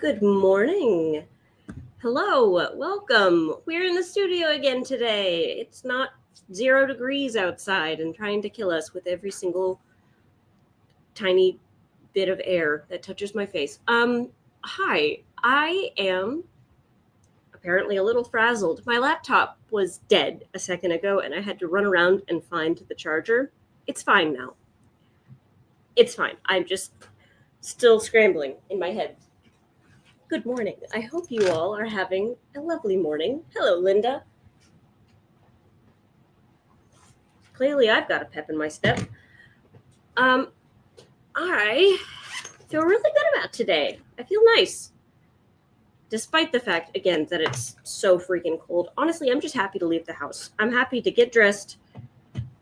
Good morning. Hello, welcome. We're in the studio again today. It's not 0 degrees outside and trying to kill us with every single tiny bit of air that touches my face. Hi. I am apparently a little frazzled. My laptop was dead a second ago and I had to run around and find the charger. It's fine now. It's fine. I'm just still scrambling in my head. Good morning. I hope you all are having a lovely morning. Hello, Linda. Clearly, I've got a pep in my step. I feel really good about today. I feel nice. Despite the fact, again, that it's so freaking cold. Honestly, I'm just happy to leave the house. I'm happy to get dressed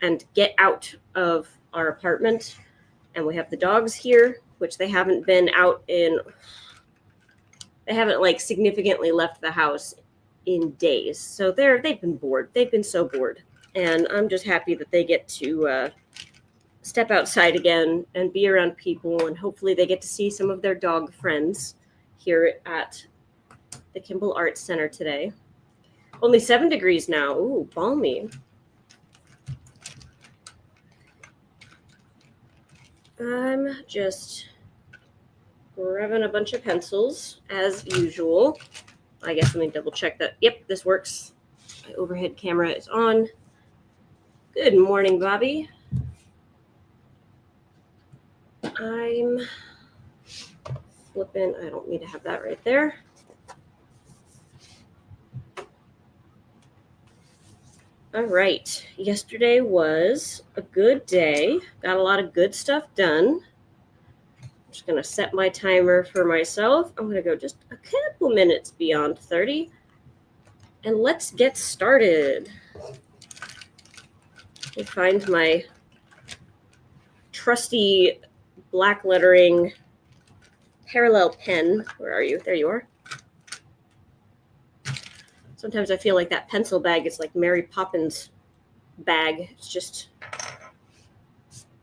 and get out of our apartment. And we have the dogs here, which they haven't been out in... They haven't, significantly left the house in days. So they've been bored. They've been so bored. And I'm just happy that they get to step outside again and be around people, and hopefully they get to see some of their dog friends here at the Kimball Arts Center today. Only 7 degrees now. Ooh, balmy. I'm just grabbing a bunch of pencils as usual. I guess let me double check that. Yep, this works. My overhead camera is on. Good morning, Bobby. I'm flipping. I don't need to have that right there. All right. Yesterday was a good day. Got a lot of good stuff done. I'm just going to set my timer for myself. I'm going to go just a couple minutes beyond 30. And let's get started. Let me find my trusty black lettering parallel pen. Where are you? There you are. Sometimes I feel like that pencil bag is like Mary Poppins' bag. It's just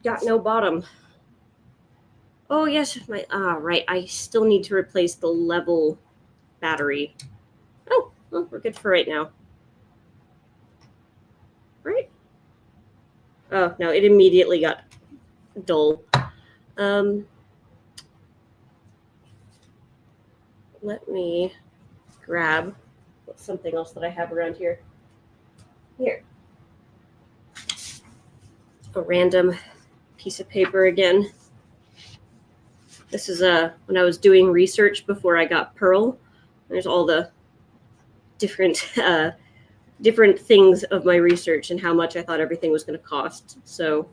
got no bottom. Oh, yes. Right. I still need to replace the level battery. Oh, well, we're good for right now. Right? Oh, no, it immediately got dull. Let me grab something else that I have around here. Here. A random piece of paper again. This is when I was doing research before I got Pearl. There's all the different things of my research and how much I thought everything was going to cost. So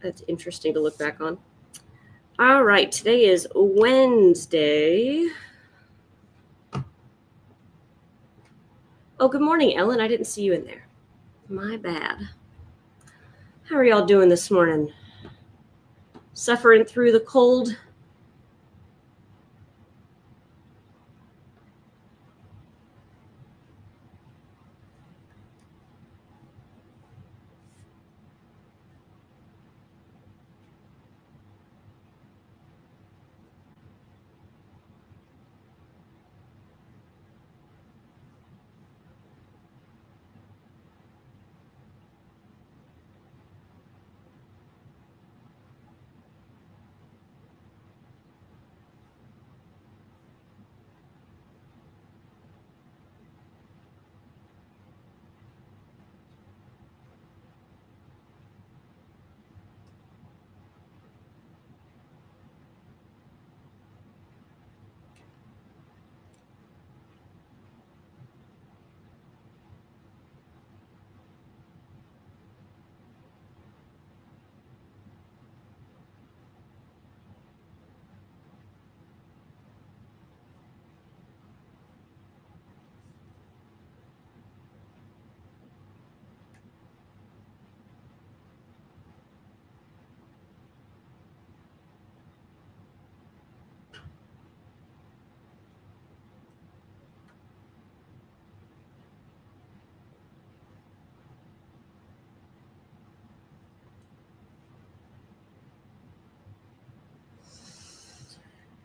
that's interesting to look back on. All right, today is Wednesday. Oh, good morning, Ellen. I didn't see you in there. My bad. How are y'all doing this morning? Suffering through the cold?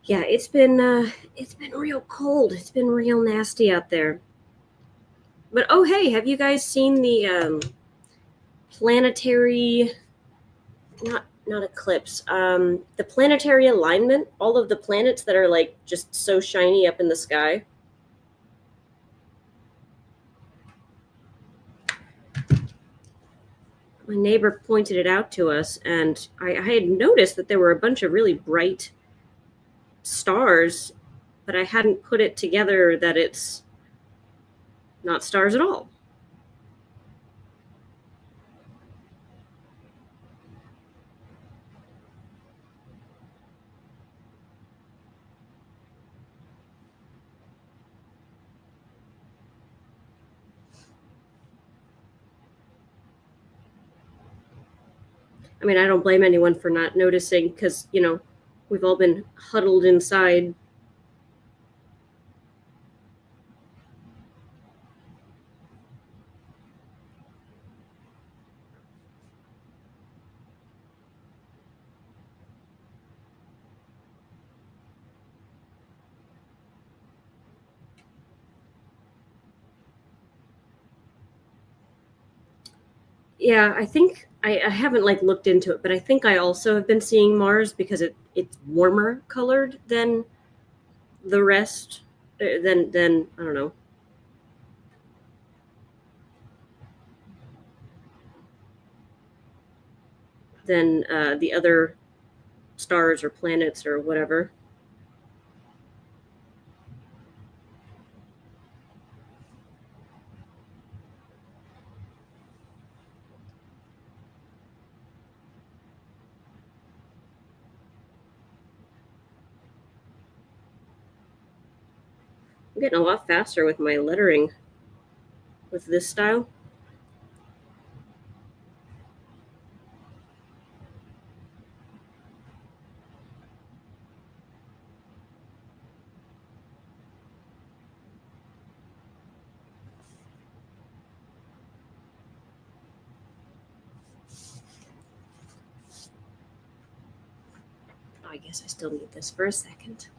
Yeah, it's been real cold. It's been real nasty out there. But oh hey, have you guys seen the planetary not eclipse, the planetary alignment, all of the planets that are like just so shiny up in the sky? My neighbor pointed it out to us, and I had noticed that there were a bunch of really bright stars, but I hadn't put it together that it's not stars at all. I mean, I don't blame anyone for not noticing because, we've all been huddled inside. Yeah, I think I haven't like looked into it, but I think I also have been seeing Mars because it's warmer colored than the rest. Than I don't know. Than the other stars or planets or whatever. I'm getting a lot faster with my lettering with this style. Oh, I guess I still need this for a second.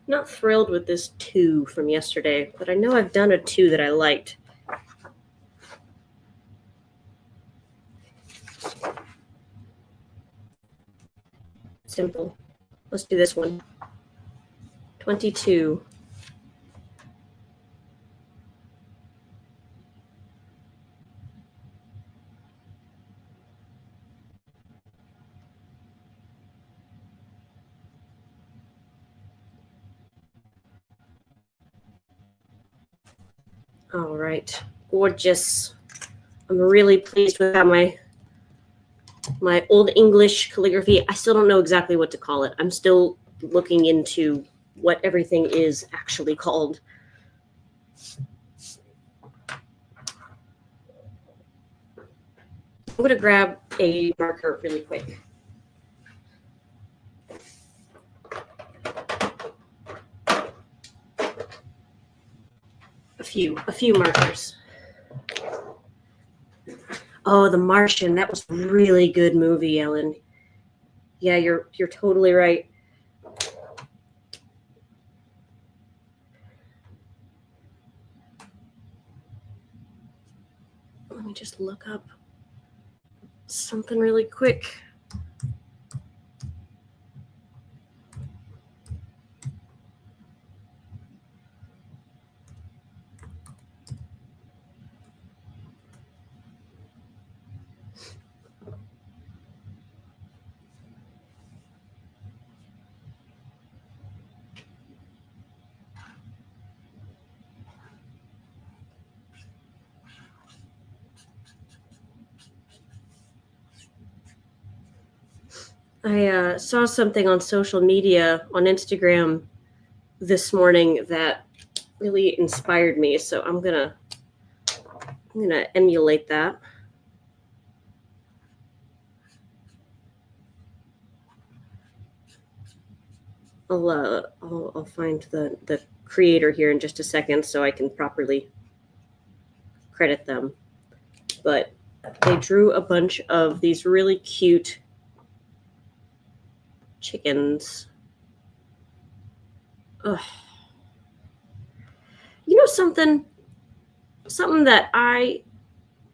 Not thrilled with this 2 from yesterday, but I know I've done a 2 that I liked. Simple. Let's do this one. 22. All right. Gorgeous. I'm really pleased with how my old English calligraphy, I still don't know exactly what to call it. I'm still looking into what everything is actually called. I'm going to grab a marker really quick. A few markers. Oh, The Martian. That was a really good movie, Ellen. Yeah, you're totally right. Let me just look up something really quick. I saw something on social media on Instagram this morning that really inspired me, so I'm gonna emulate that. I'll find the creator here in just a second so I can properly credit them. But they drew a bunch of these really cute chickens. Ugh. You know something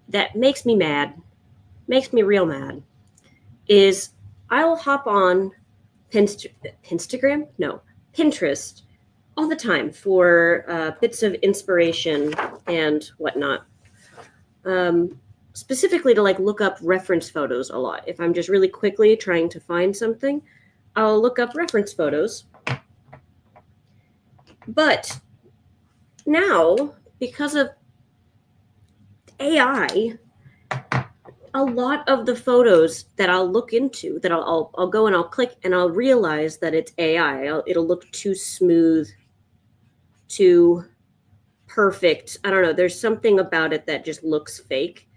that makes me mad, makes me real mad, is I'll hop on Pinterest all the time for bits of inspiration and whatnot. Specifically to like look up reference photos a lot. If I'm just really quickly trying to find something, I'll look up reference photos. But now, because of AI, a lot of the photos that I'll look into, that I'll go and I'll click and I'll realize that it's AI. It'll look too smooth, too perfect. I don't know. There's something about it that just looks fake.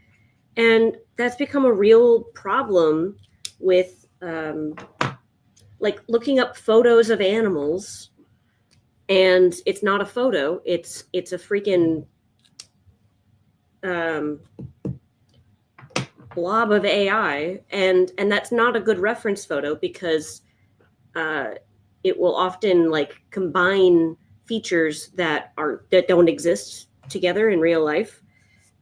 And that's become a real problem with like looking up photos of animals, and it's not a photo. It's a freaking blob of AI, and that's not a good reference photo because it will often like combine features that don't exist together in real life,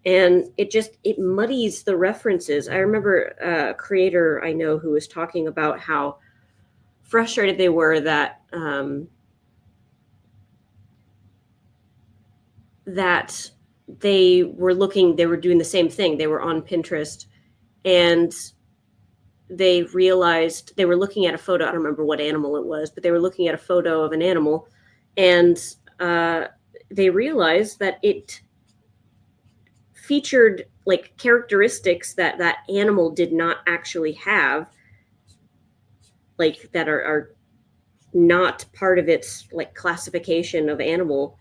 and it muddies the references. I remember a creator I know who was talking about how frustrated they were that that they were doing the same thing. They were on Pinterest and they realized they were looking at a photo. I don't remember what animal it was, but they were looking at a photo of an animal, and they realized that it featured like characteristics that animal did not actually have, like that are not part of its like classification of animal.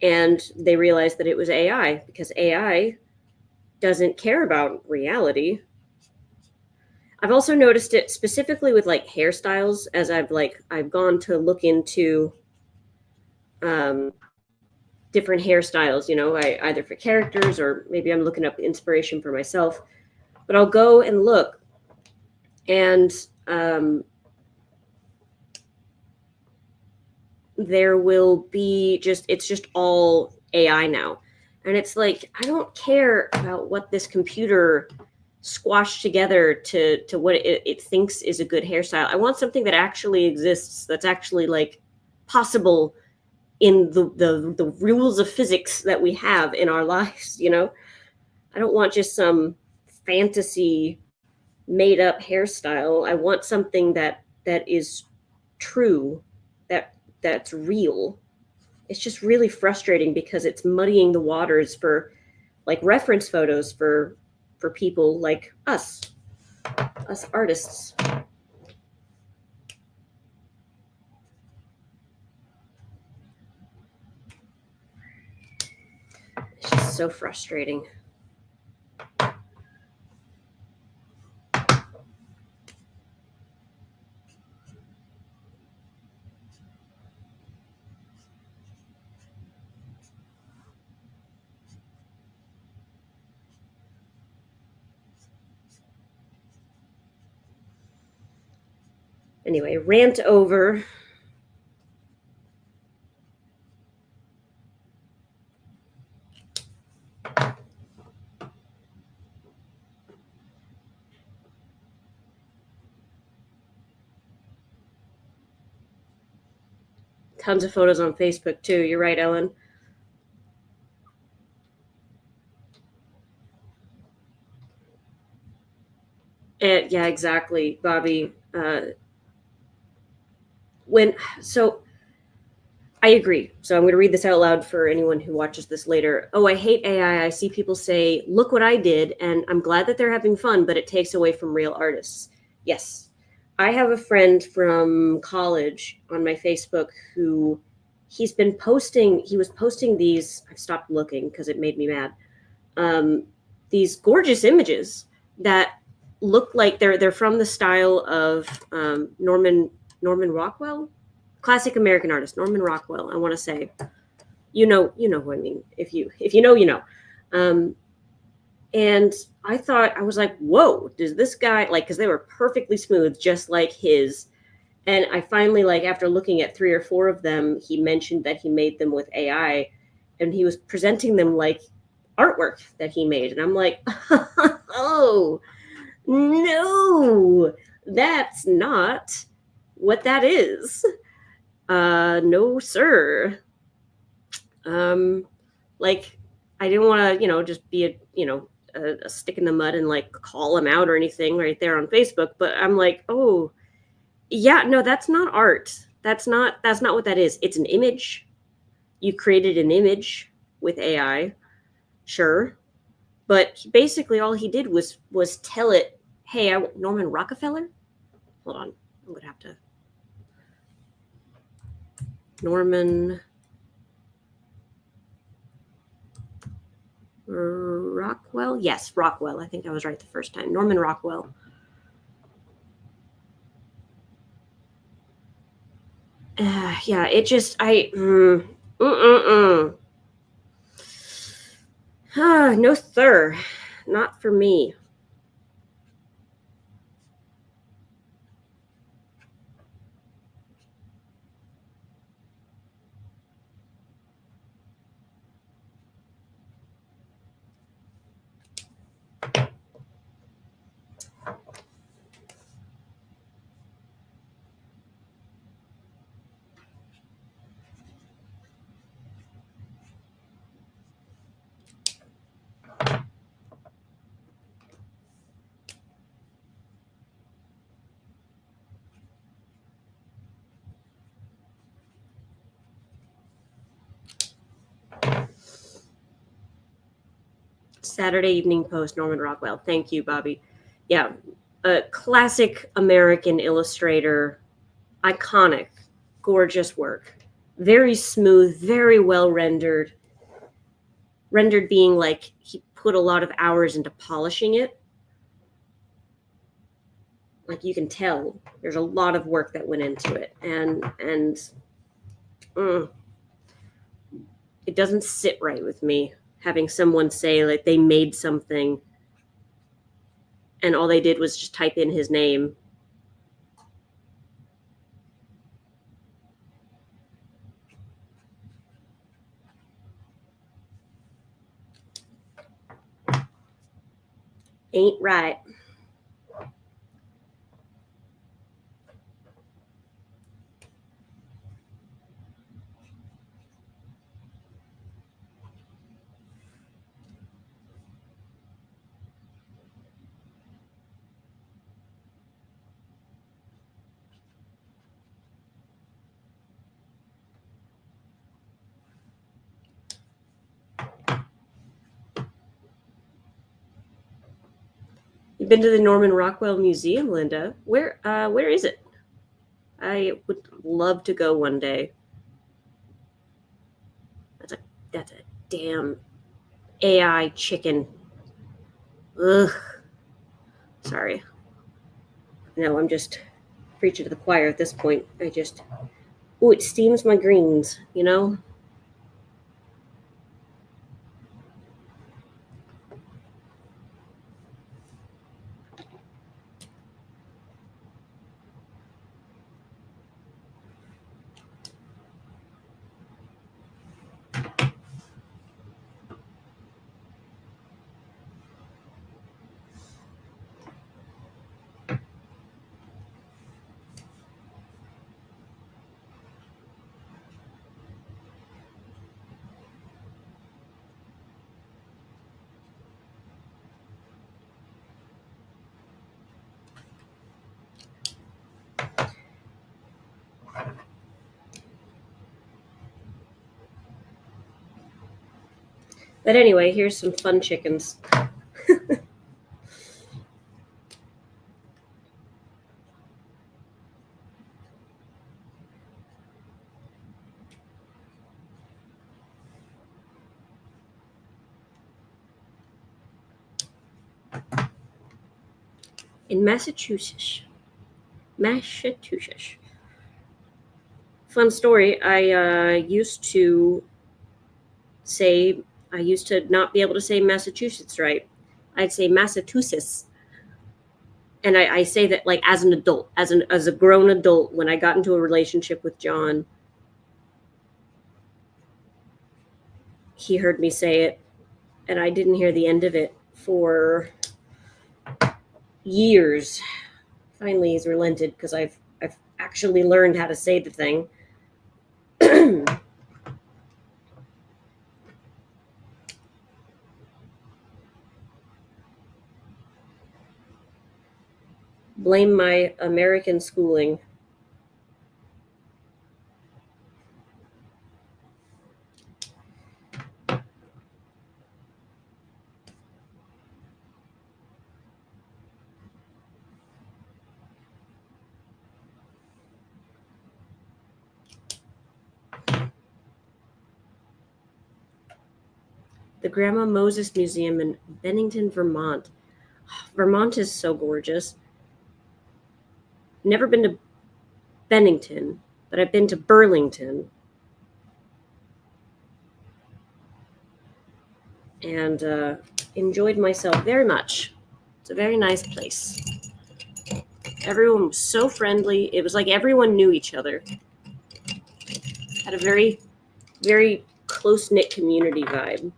And they realized that it was AI because AI doesn't care about reality. I've also noticed it specifically with like hairstyles as I've gone to look into different hairstyles, either for characters or maybe I'm looking up inspiration for myself. But I'll go and look, and there will be it's just all AI now. And it's like, I don't care about what this computer squashed together to what it thinks is a good hairstyle. I want something that actually exists, that's actually like possible in the rules of physics that we have in our lives, I don't want just some fantasy made up hairstyle. I want something that is true, that's real. It's just really frustrating because it's muddying the waters for like reference photos for people like us artists. It's just so frustrating. Anyway, rant over. tons of photos on Facebook too. You're right, Ellen. And yeah, exactly, Bobby. When so I agree. So I'm going to read this out loud for anyone who watches this later. Oh, I hate AI. I see people say, "Look what I did," and I'm glad that they're having fun, but it takes away from real artists. Yes. I have a friend from college on my Facebook who he was posting these, I've stopped looking because it made me mad. These gorgeous images that look like they're from the style of Norman Rockwell, classic American artist Norman Rockwell. I want to say, you know who I mean. If you know, you know. Um, and I was like, whoa, does this guy like? Because they were perfectly smooth, just like his. And I finally, like, after looking at 3 or 4 of them, he mentioned that he made them with AI, and he was presenting them like artwork that he made, and I'm like, oh no, that's not what that is. No, sir. Um, like, I didn't want to, just be a stick in the mud and like call him out or anything right there on Facebook. But I'm like, oh, yeah, no, that's not art. That's not what that is. It's an image. You created an image with AI, sure, but basically all he did was tell it, hey, Norman Rockefeller. Hold on, I'm gonna have to Norman Rockwell. Yes, Rockwell. I think I was right the first time. Norman Rockwell. Yeah, it just no Thur, not for me. Saturday Evening Post, Norman Rockwell. Thank you, Bobby. Yeah, a classic American illustrator, iconic, gorgeous work. Very smooth, very well rendered. Rendered being like he put a lot of hours into polishing it. Like you can tell, there's a lot of work that went into it, and mm, it doesn't sit right with me having someone say like they made something and all they did was just type in his name. Ain't right. You've been to the Norman Rockwell Museum, Linda. Where is it? I would love to go one day. That's a that's a damn AI chicken. Ugh. Sorry. No, I'm just preaching to the choir at this point. It steams my greens, you know? But anyway, here's some fun chickens. In Massachusetts. Fun story. Say I used to not be able to say Massachusetts right. I'd say Massachusetts, and I say that like as an adult, as a grown adult. When I got into a relationship with John, he heard me say it, and I didn't hear the end of it for years. Finally, he's relented because I've actually learned how to say the thing. Blame my American schooling. The Grandma Moses Museum in Bennington, Vermont. Vermont is so gorgeous. Never been to Bennington, but I've been to Burlington. And enjoyed myself very much. It's a very nice place. Everyone was so friendly. It was like everyone knew each other. Had a very, very close-knit community vibe.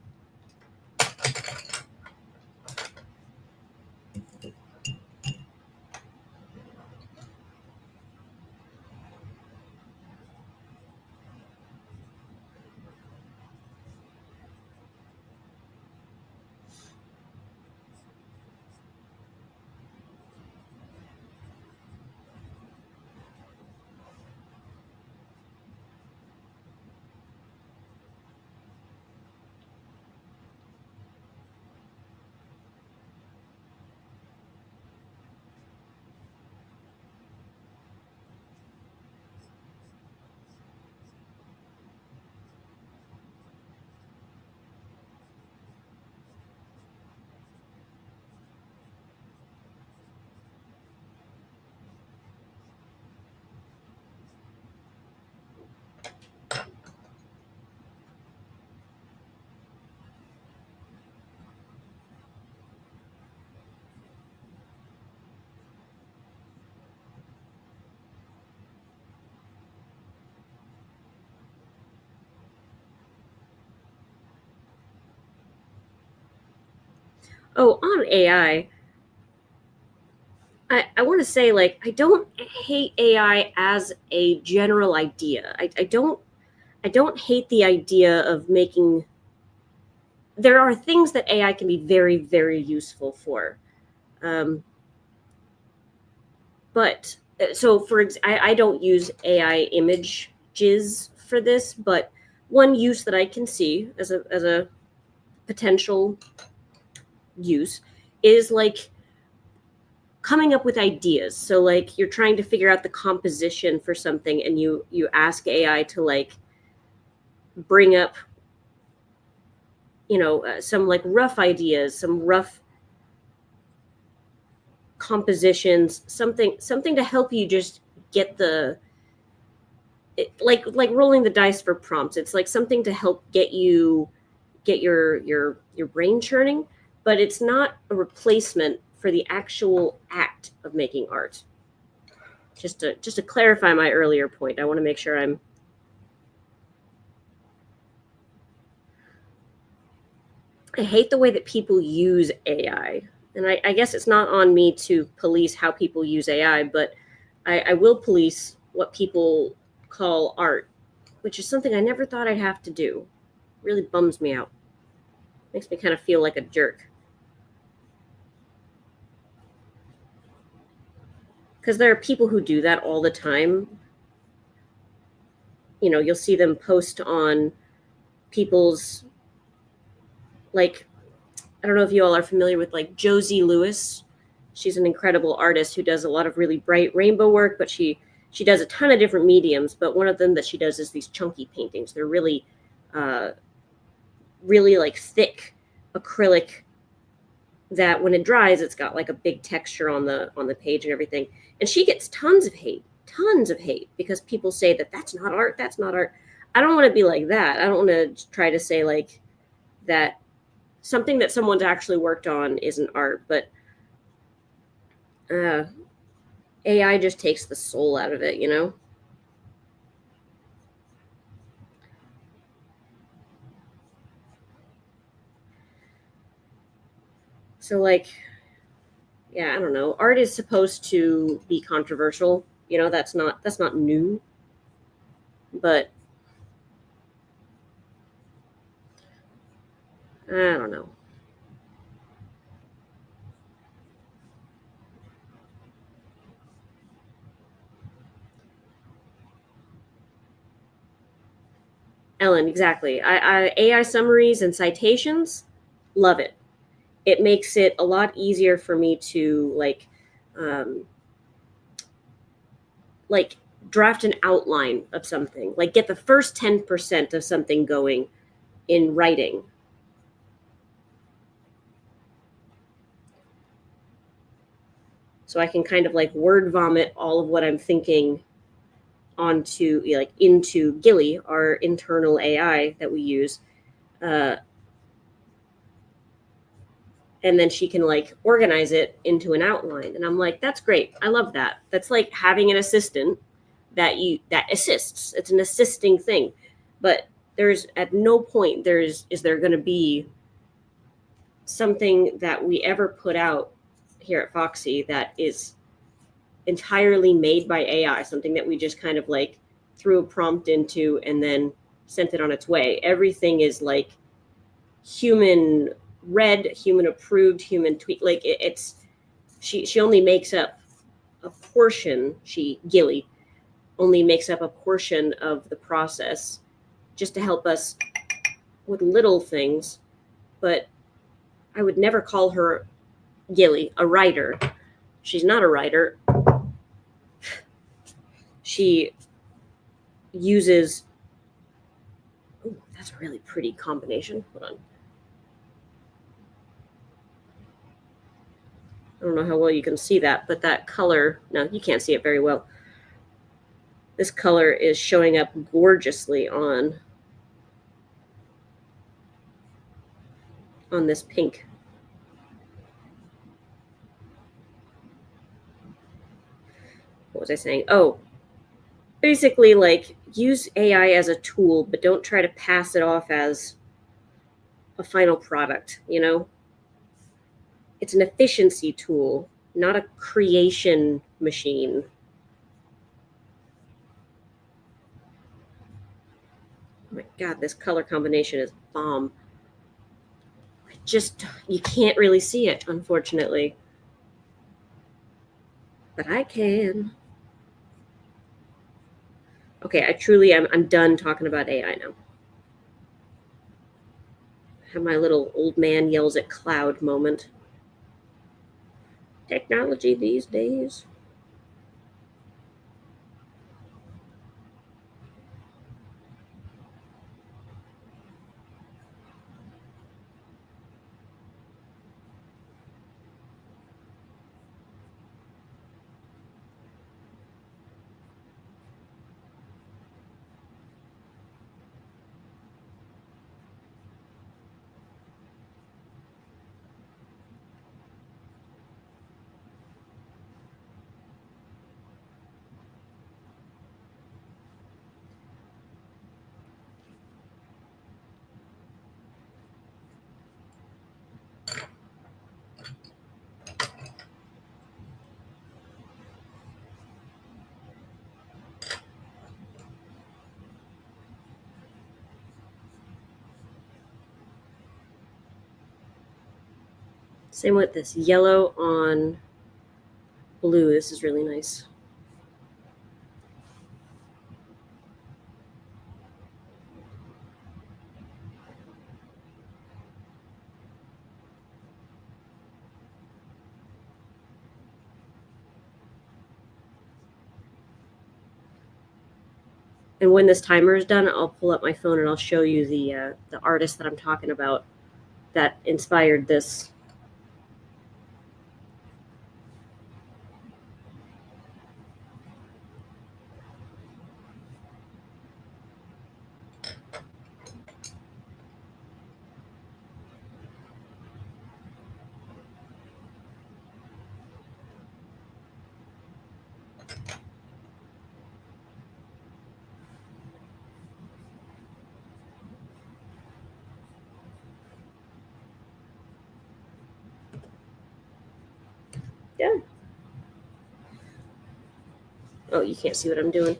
Oh, on AI, I want to say, like, I don't hate AI as a general idea. I don't hate the idea of making. There are things that AI can be very, very useful for. Um, but so I don't use AI images for this, but one use that I can see as a potential use is like coming up with ideas. So like you're trying to figure out the composition for something, and you ask AI to like bring up some like rough ideas, some rough compositions, something to help you just get like rolling the dice for prompts. It's like something to help get your brain churning, but it's not a replacement for the actual act of making art. Just to clarify my earlier point, I want to make sure I hate the way that people use AI. And I guess it's not on me to police how people use AI, but I will police what people call art, which is something I never thought I'd have to do. Really bums me out. Makes me kind of feel like a jerk. Because there are people who do that all the time. You'll see them post on people's like, I don't know if you all are familiar with like Josie Lewis. She's an incredible artist who does a lot of really bright rainbow work, but she does a ton of different mediums. But one of them that she does is these chunky paintings. They're really, really like thick acrylic that when it dries, it's got like a big texture on the page and everything. And she gets tons of hate because people say that that's not art, that's not art. I don't want to be like that. I don't want to try to say like that something that someone's actually worked on isn't art, but AI just takes the soul out of it, you know? So like, yeah, I don't know. Art is supposed to be controversial. You know, that's not new, but I don't know. Ellen, exactly. AI summaries and citations, love it. It makes it a lot easier for me to um, like draft an outline of something, like get the first 10% of something going in writing. So I can kind of like word vomit all of what I'm thinking onto like into Gilly, our internal AI that we use, uh, and then she can like organize it into an outline. And I'm like, that's great. I love that. That's like having an assistant that assists. It's an assisting thing, but there's at no point is there going to be something that we ever put out here at Foxy that is entirely made by AI, something that we just kind of like threw a prompt into and then sent it on its way. Everything is like human read, human approved, human tweet. Like it's she only makes up a portion. Gilly only makes up a portion of the process just to help us with little things. But I would never call her Gilly a writer. She's not a writer. She uses. Oh, that's a really pretty combination. Hold on. I don't know how well you can see that, but that color, no, you can't see it very well. This color is showing up gorgeously on this pink. What was I saying? Oh, basically like use AI as a tool, but don't try to pass it off as a final product, you know? It's an efficiency tool, not a creation machine. Oh my god, this color combination is bomb. Just you can't really see it, unfortunately. But I can. Okay, I truly am I'm done talking about AI now. Have my little old man yells at cloud moment. Technology these days. Same with this yellow on blue. This is really nice. And when this timer is done, I'll pull up my phone and I'll show you the artist that I'm talking about that inspired this. Yeah. Oh, you can't see what I'm doing.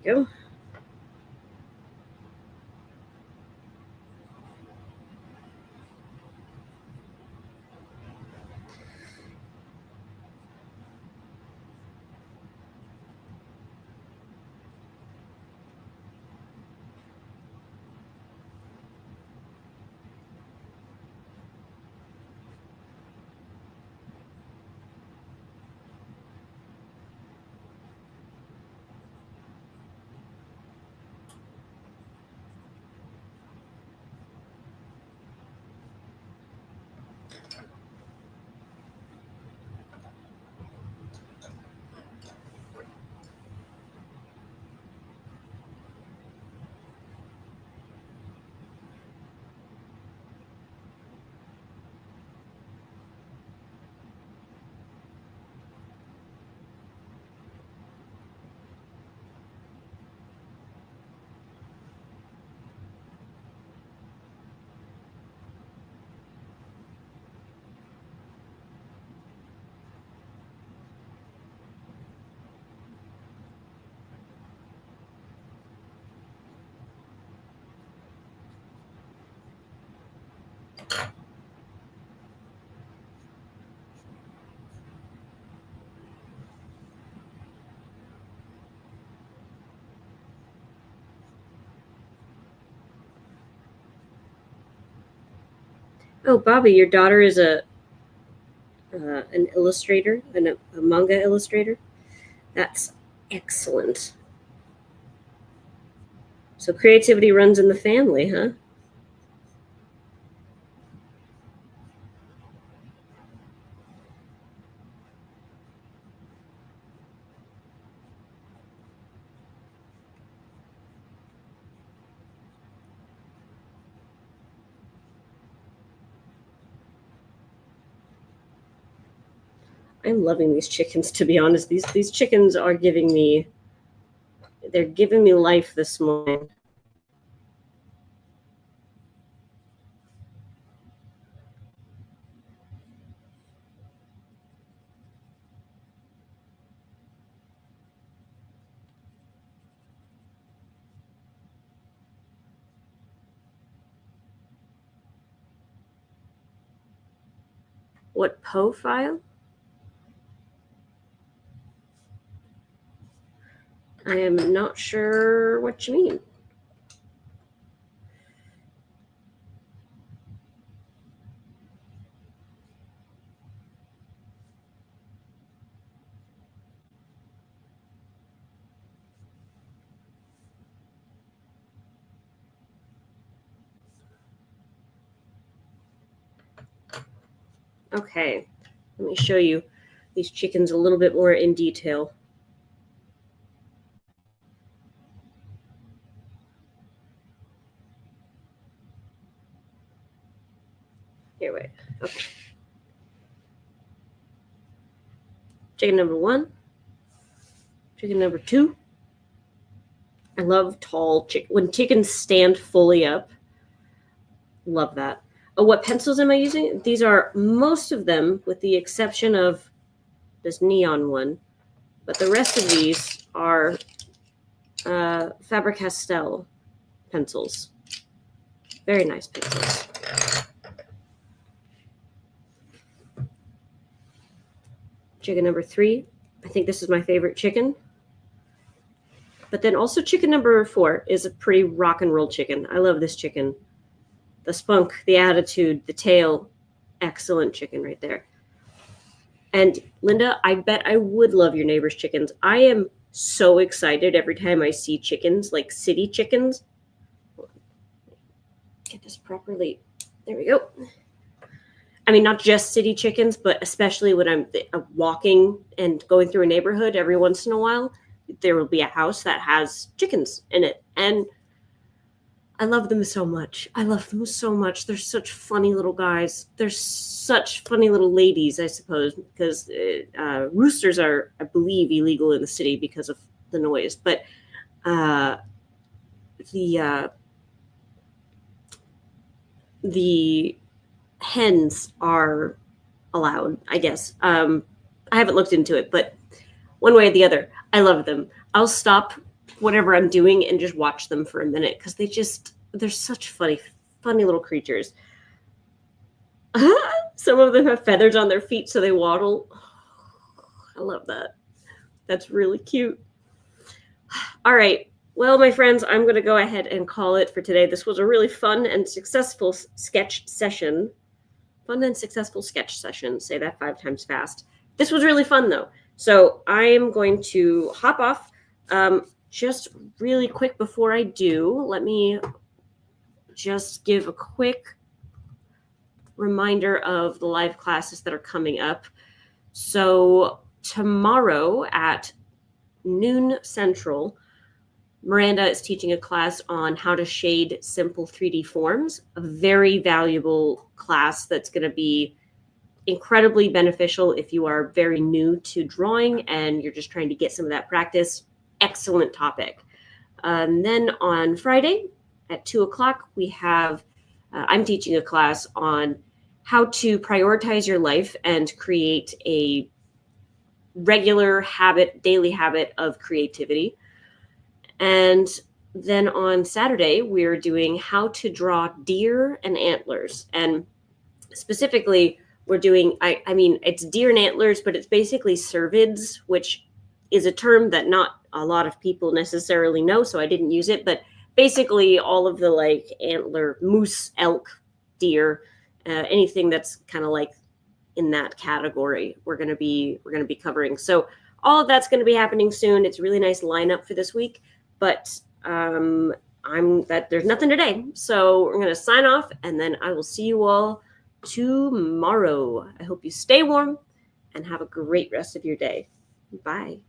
There we go. Oh, Bobby, your daughter is an illustrator, a manga illustrator. That's excellent. So creativity runs in the family, huh? I'm loving these chickens, to be honest. These chickens are they're giving me life this morning. What profile? I am not sure what you mean. Okay, let me show you these chickens a little bit more in detail. Here, wait. Okay. Chicken number 1. Chicken number 2. I love tall chicken. When chickens stand fully up, love that. Oh, what pencils am I using? These are most of them, with the exception of this neon one. But the rest of these are Faber-Castell pencils. Very nice pencils. Chicken number 3. I think this is my favorite chicken. But then also chicken number 4 is a pretty rock and roll chicken. I love this chicken. the spunk, the attitude, the tail. Excellent chicken right there. And Linda, I bet I would love your neighbor's chickens. I am so excited every time I see chickens, like city chickens. Get this properly. There we go. I mean, not just city chickens, but especially when I'm walking and going through a neighborhood every once in a while, there will be a house that has chickens in it. And I love them so much. I love them so much. They're such funny little guys. They're such funny little ladies, I suppose, because roosters are, I believe, illegal in the city because of the noise. But the hens are allowed, I guess. I haven't looked into it, but one way or the other, I love them. I'll stop whatever I'm doing and just watch them for a minute because they're such funny little creatures. Some of them have feathers on their feet so they waddle. I love that. That's really cute. All right. Well, my friends, I'm going to go ahead and call it for today. This was a really fun and successful sketch session. Fun and successful sketch session. Say that 5 times fast. This was really fun, though. So I am going to hop off. Just really quick before I do, let me just give a quick reminder of the live classes that are coming up. So tomorrow at noon Central, Miranda is teaching a class on how to shade simple 3D forms, a very valuable class that's going to be incredibly beneficial if you are very new to drawing and you're just trying to get some of that practice. Excellent topic. And then on Friday at 2:00, we have, I'm teaching a class on how to prioritize your life and create a regular habit, daily habit of creativity. And then on Saturday, we're doing how to draw deer and antlers. And specifically, we're doing, I mean, it's deer and antlers, but it's basically cervids, which is a term that not a lot of people necessarily know, so I didn't use it. But basically, all of the like antler, moose, elk, deer, anything that's kind of like in that category, we're gonna be covering. So all of that's going to be happening soon. It's a really nice lineup for this week, but there's nothing today, so we're going to sign off, and then I will see you all tomorrow. I hope you stay warm and have a great rest of your day. Bye.